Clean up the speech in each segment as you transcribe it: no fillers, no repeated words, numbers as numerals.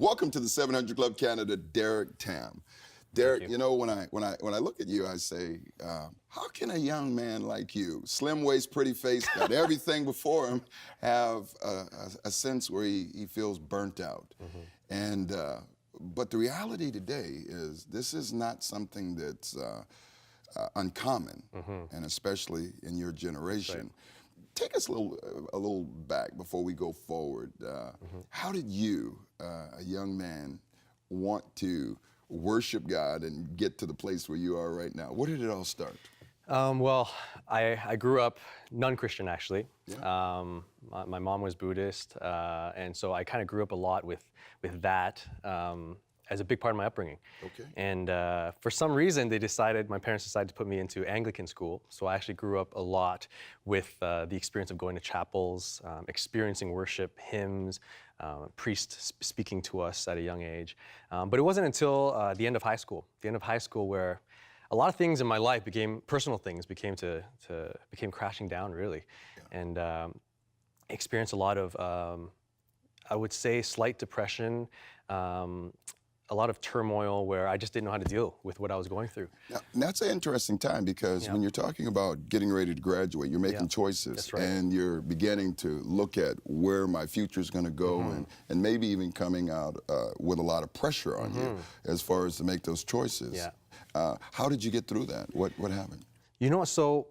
Welcome to the 700 Club Canada, Darrick Tam. Darrick, you know, when I look at you, I say, how can a young man like you, slim waist, pretty face, got everything before him, have a sense where he feels burnt out? And but the reality today is this is not something that's uncommon, and especially in your generation. Take us a little back before we go forward. How did you, a young man, want to worship God and get to the place where you are right now? Where did it all start? Well, I grew up non-Christian, actually. Yeah. My mom was Buddhist, and so I kind of grew up a lot with that as a big part of my upbringing. Okay. And for some reason, my parents decided to put me into Anglican school. So I actually grew up a lot with the experience of going to chapels, experiencing worship, hymns, priests speaking to us at a young age. But it wasn't until the end of high school, where a lot of things in my life personal things became crashing down, really. Yeah. And experienced a lot of, I would say, slight depression, a lot of turmoil where I just didn't know how to deal with what I was going through. Now, that's an interesting time because when you're talking about getting ready to graduate, you're making choices. That's right. And you're beginning to look at where my future is going to go and maybe even coming out with a lot of pressure on you as far as to make those choices. Yeah. How did you get through that? What happened? You know, so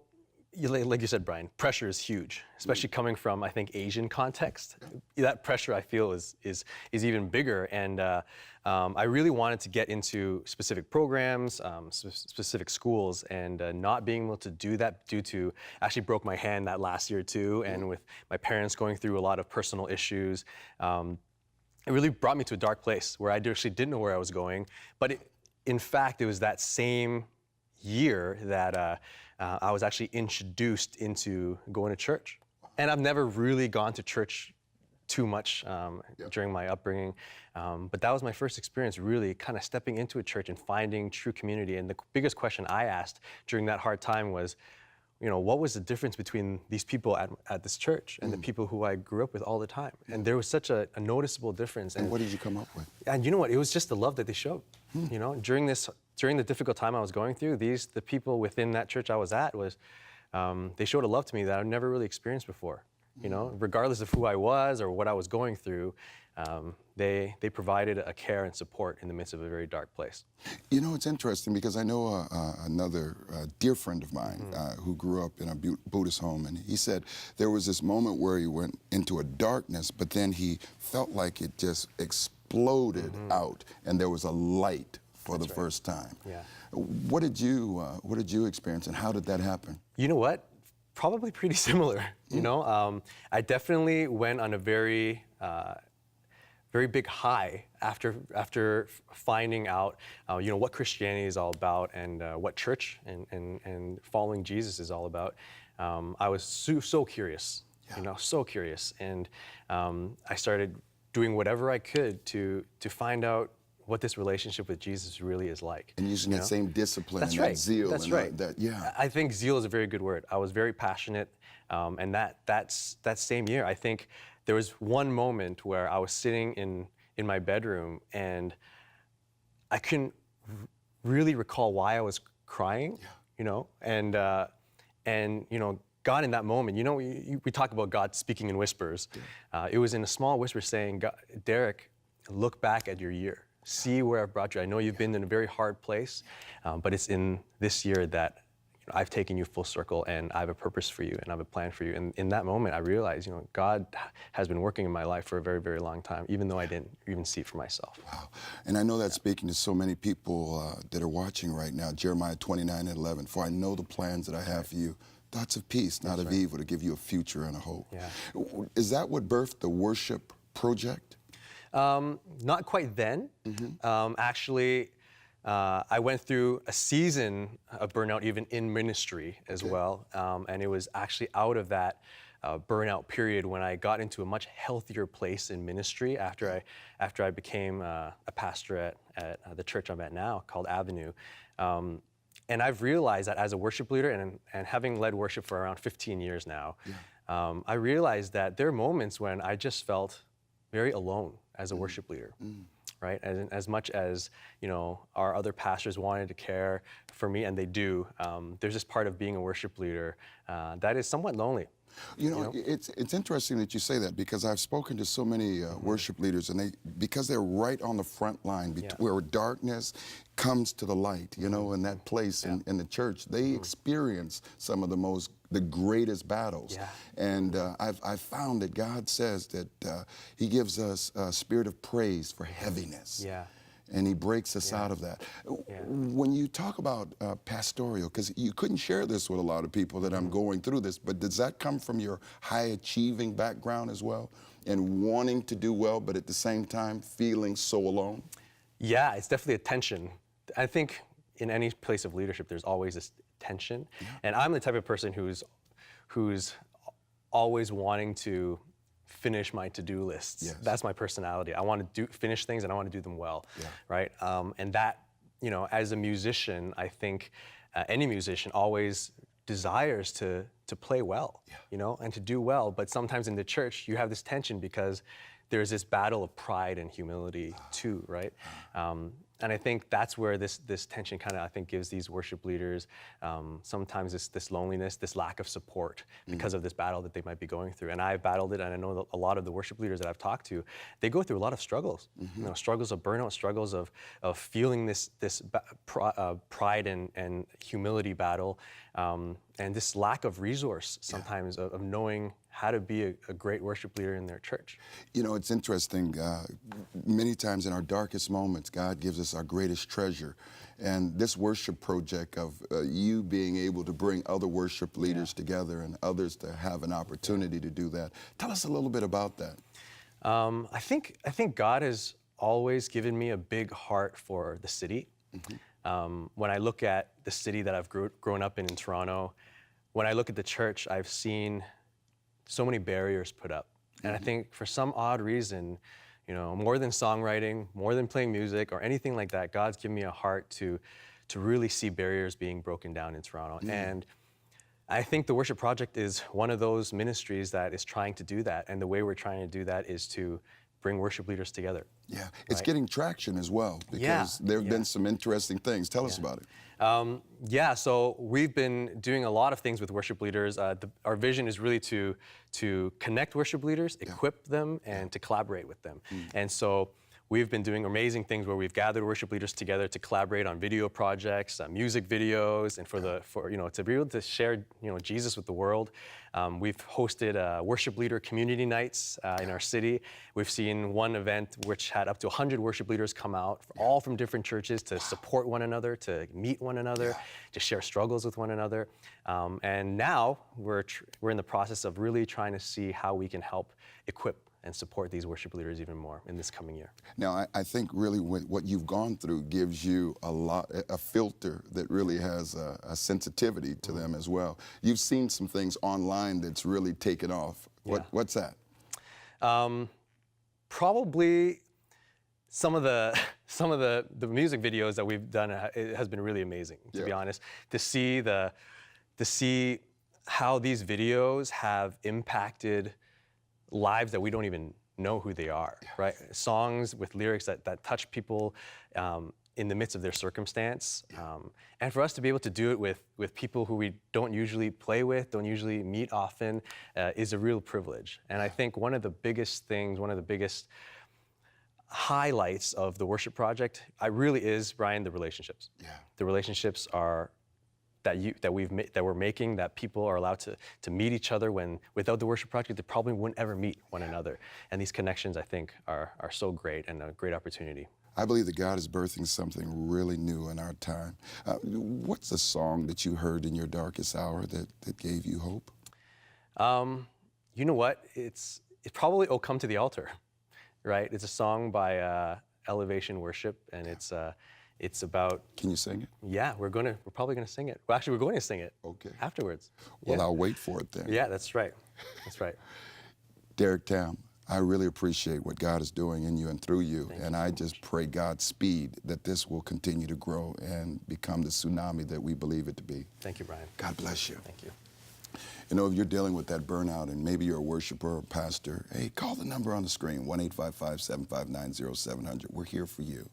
like you said, Brian, pressure is huge, especially coming from, I think, Asian context. That pressure, I feel, is even bigger. And I really wanted to get into specific programs, specific schools, and not being able to do that due to, actually broke my hand that last year too, and with my parents going through a lot of personal issues, it really brought me to a dark place where I actually didn't know where I was going. But in fact, it was that same year that I was actually introduced into going to church. And I've never really gone to church too much during my upbringing. But that was my first experience, really kind of stepping into a church and finding true community. And the biggest question I asked during that hard time was, you know, what was the difference between these people at this church and the people who I grew up with all the time? And there was such a noticeable difference. And what did you come up with? And you know what? It was just the love that they showed. You know, during the difficult time I was going through, the people within that church I was at they showed a love to me that I've never really experienced before. You know, regardless of who I was or what I was going through, they provided a care and support in the midst of a very dark place. You know, it's interesting because I know another dear friend of mine who grew up in a Buddhist home, and he said there was this moment where he went into a darkness, but then he felt like it just exploded out, and there was a light for the first time. Yeah. What did you experience, and how did that happen? You know what? Probably pretty similar. You know, I definitely went on a very big high after finding out, you know, what Christianity is all about and what church and following Jesus is all about. I was so curious, you know, so curious, and I started doing whatever I could to find out what this relationship with Jesus really is like. And using that same discipline That's and right. that zeal. That's and right. Yeah. I think zeal is a very good word. I was very passionate, and that same year, I think there was one moment where I was sitting in my bedroom and I couldn't really recall why I was crying, you know, and you know, God in that moment, you know, we talk about God speaking in whispers. It was in a small whisper saying, Darrick, look back at your year. See where I've brought you. I know you've been in a very hard place, but it's in this year that I've taken you full circle, and I have a purpose for you, and I have a plan for you. And in that moment, I realized, you know, God has been working in my life for a very, very long time, even though I didn't even see it for myself. Wow. And I know that's speaking to so many people that are watching right now. Jeremiah 29:11, for I know the plans that I have for you, thoughts of peace, not of evil, to give you a future and a hope. Yeah. Is that what birthed the worship project? Not quite then. Actually, I went through a season of burnout even in ministry as well. And it was actually out of that burnout period when I got into a much healthier place in ministry after I became a pastor at the church I'm at now called Avenue. And I've realized that as a worship leader and having led worship for around 15 years now, I realized that there are moments when I just felt very alone as a worship leader. right? As much as, you know, our other pastors wanted to care for me, and they do, there's this part of being a worship leader that is somewhat lonely. You know, it's interesting that you say that, because I've spoken to so many worship leaders, and because they're right on the front line where darkness comes to the light, you know, in that place in the church, they experience some of the greatest battles. And I've found that God says that He gives us a spirit of praise for heaviness. And He breaks us out of that. When you talk about pastoral, because you couldn't share this with a lot of people that I'm going through this, but does that come from your high achieving background as well, and wanting to do well, but at the same time feeling so alone? Yeah, it's definitely a tension. I think in any place of leadership, there's always this tension. And I'm the type of person who's always wanting to finish my to-do lists. That's my personality. I want to finish things, and I want to do them well, right? And that, you know, as a musician, I think any musician always desires to play well, you know, and to do well. But sometimes in the church, you have this tension because there's this battle of pride and humility too, right? And I think that's where this tension kind of, I think, gives these worship leaders sometimes this loneliness, this lack of support because of this battle that they might be going through. And I've battled it, and I know that a lot of the worship leaders that I've talked to, they go through a lot of struggles. You know, struggles of burnout, struggles of feeling this pride and humility battle, and this lack of resource sometimes of knowing how to be a great worship leader in their church. You know, it's interesting. Many times in our darkest moments, God gives us our greatest treasure. And this worship project of you being able to bring other worship leaders together and others to have an opportunity to do that. Tell us a little bit about that. I think God has always given me a big heart for the city. When I look at the city that I've grown up in Toronto, when I look at the church, I've seen so many barriers put up. And I think for some odd reason, you know, more than songwriting, more than playing music or anything like that, God's given me a heart to really see barriers being broken down in Toronto. And I think the Worship Project is one of those ministries that is trying to do that. And the way we're trying to do that is to bring worship leaders together. Yeah, it's getting traction as well, because there have been some interesting things. Tell us about it. So we've been doing a lot of things with worship leaders. Our vision is really to connect worship leaders, equip them, and to collaborate with them. And so we've been doing amazing things where we've gathered worship leaders together to collaborate on video projects, music videos, and for you know, to be able to share, you know, Jesus with the world. We've hosted worship leader community nights in our city. We've seen one event which had up to 100 worship leaders come out, all from different churches, to support one another, to meet one another, to share struggles with one another. And now we're in the process of really trying to see how we can help equip and support these worship leaders even more in this coming year. Now, I think really what you've gone through gives you a filter that really has a sensitivity to them as well. You've seen some things online that's really taken off. What's that? Probably some of the music videos that we've done. It has been really amazing, to be honest, to see how these videos have impacted lives that we don't even know who they are, right? Songs with lyrics that touch people in the midst of their circumstance. And for us to be able to do it with people who we don't usually play with, don't usually meet often, is a real privilege. And I think one of the biggest things, one of the biggest highlights of the Worship Project, really is, Brian, the relationships. The relationships are that we're making, that people are allowed to meet each other, when without the Worship Project, they probably wouldn't ever meet one another. And these connections, I think, are so great and a great opportunity. I believe that God is birthing something really new in our time. What's a song that you heard in your darkest hour that gave you hope? You know what? It's probably "Oh Come to the Altar," right? It's a song by Elevation Worship, and it's about... Can you sing it? Yeah, we're probably gonna sing it. Well, actually, we're going to sing it afterwards. Well, I'll wait for it then. Yeah, that's right. That's right. Darrick Tam, I really appreciate what God is doing in you and through you. And I just pray Godspeed that this will continue to grow and become the tsunami that we believe it to be. Thank you, Brian. God bless you. Thank you. You know, if you're dealing with that burnout and maybe you're a worshiper or pastor, hey, call the number on the screen, 1-855-759-0700. We're here for you.